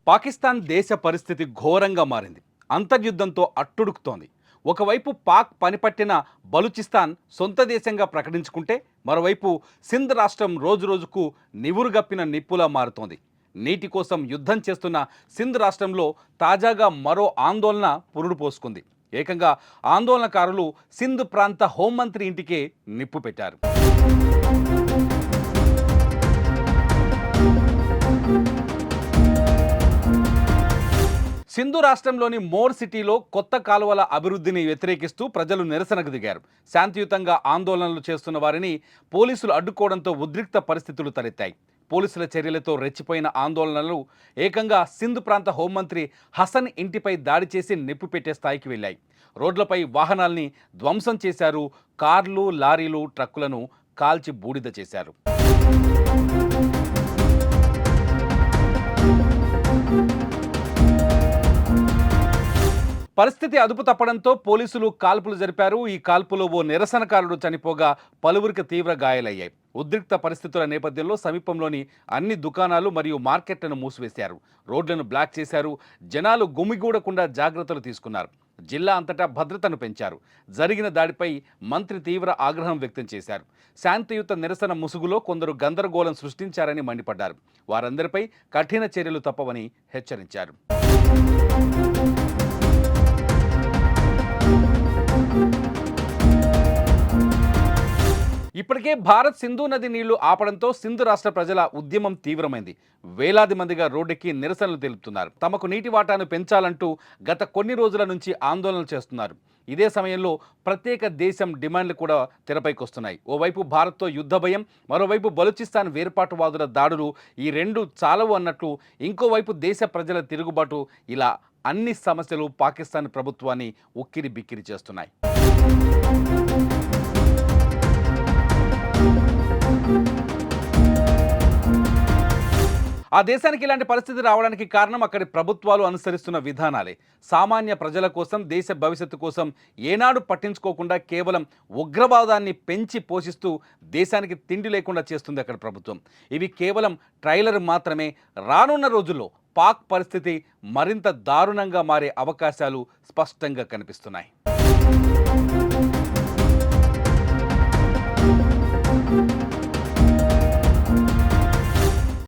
పాకిస్తాన్ దేశ పరిస్థితి ఘోరంగా మారింది. అంతర్యుద్ధంతో అట్టుడుకుతోంది. ఒకవైపు పాక్ పనిపట్టిన బలూచిస్తాన్ సొంత దేశంగా ప్రకటించుకుంటే, మరోవైపు సింధ్ రాష్ట్రం రోజురోజుకు నివురుగప్పిన నిప్పులా మారుతోంది. నీటి కోసం యుద్ధం చేస్తున్న సింధ్ రాష్ట్రంలో తాజాగా మరో ఆందోళన పురుడు పోసుకుంది. ఏకంగా ఆందోళనకారులు సింధ్ ప్రాంత హోంమంత్రి ఇంటికే నిప్పు పెట్టారు. సింధు రాష్ట్రంలోని మోర్ సిటీలో కొత్త కాలువల అభివృద్ధిని వ్యతిరేకిస్తూ ప్రజలు నిరసనకు దిగారు. శాంతియుతంగా ఆందోళనలు చేస్తున్న వారిని పోలీసులు అడ్డుకోవడంతో ఉద్రిక్త పరిస్థితులు తలెత్తాయి. పోలీసుల చర్యలతో రెచ్చిపోయిన ఆందోళనలు ఏకంగా సింధు ప్రాంత హోంమంత్రి హసన్ ఇంటిపై దాడి చేసి నిప్పు పెట్టే స్థాయికి వెళ్ళాయి. రోడ్లపై వాహనాల్ని ధ్వంసం చేశారు. కార్లు, లారీలు, ట్రక్కులను కాల్చి బూడిద చేశారు. పరిస్థితి అదుపు తప్పడంతో పోలీసులు కాల్పులు జరిపారు. ఈ కాల్పులో ఓ నిరసనకారుడు చనిపోగా పలువురికి తీవ్ర గాయాలయ్యాయి. ఉద్రిక్త పరిస్థితుల నేపథ్యంలో సమీపంలోని అన్ని దుకాణాలు మరియు మార్కెట్లను మూసివేశారు. రోడ్లను బ్లాక్ చేశారు. జనాలు గుమిగూడకుండా జాగ్రత్తలు తీసుకున్నారు. జిల్లా అంతటా భద్రతను పెంచారు. జరిగిన దాడిపై మంత్రి తీవ్ర ఆగ్రహం వ్యక్తం చేశారు. శాంతియుత నిరసన ముసుగులో కొందరు గందరగోళం సృష్టించారని మండిపడ్డారు. వారందరిపై కఠిన చర్యలు తప్పవని హెచ్చరించారు. ఇప్పటికే భారత్ సింధు నది నీళ్లు ఆపడంతో సింధు రాష్ట్ర ప్రజల ఉద్యమం తీవ్రమైంది. వేలాది మందిగా రోడ్డెక్కి నిరసనలు తెలుపుతున్నారు. తమకు నీటి వాటాను పెంచాలంటూ గత కొన్ని రోజుల నుంచి ఆందోళనలు చేస్తున్నారు. ఇదే సమయంలో ప్రత్యేక దేశం డిమాండ్లు కూడా తెరపైకొస్తున్నాయి. ఓవైపు భారత్తో యుద్ధ భయం, మరోవైపు బలూచిస్తాన్ వేర్పాటువాదుల దాడులు, ఈ రెండు చాలవు అన్నట్లు ఇంకోవైపు దేశ ప్రజల తిరుగుబాటు, ఇలా అన్ని సమస్యలు పాకిస్తాన్ ప్రభుత్వాన్ని ఉక్కిరి బిక్కిరి చేస్తున్నాయి. ఆ దేశానికి ఇలాంటి పరిస్థితి రావడానికి కారణం అక్కడి ప్రభుత్వాలు అనుసరిస్తున్న విధానాలే. సామాన్య ప్రజల కోసం, దేశ భవిష్యత్తు కోసం ఏనాడు పట్టించుకోకుండా కేవలం ఉగ్రవాదాన్ని పెంచి పోషిస్తూ దేశానికి తిండి లేకుండా చేస్తుంది అక్కడి ప్రభుత్వం. ఇవి కేవలం ట్రైలర్ మాత్రమే. రానున్న రోజుల్లో పాక్ పరిస్థితి మరింత దారుణంగా మారే అవకాశాలు స్పష్టంగా కనిపిస్తున్నాయి.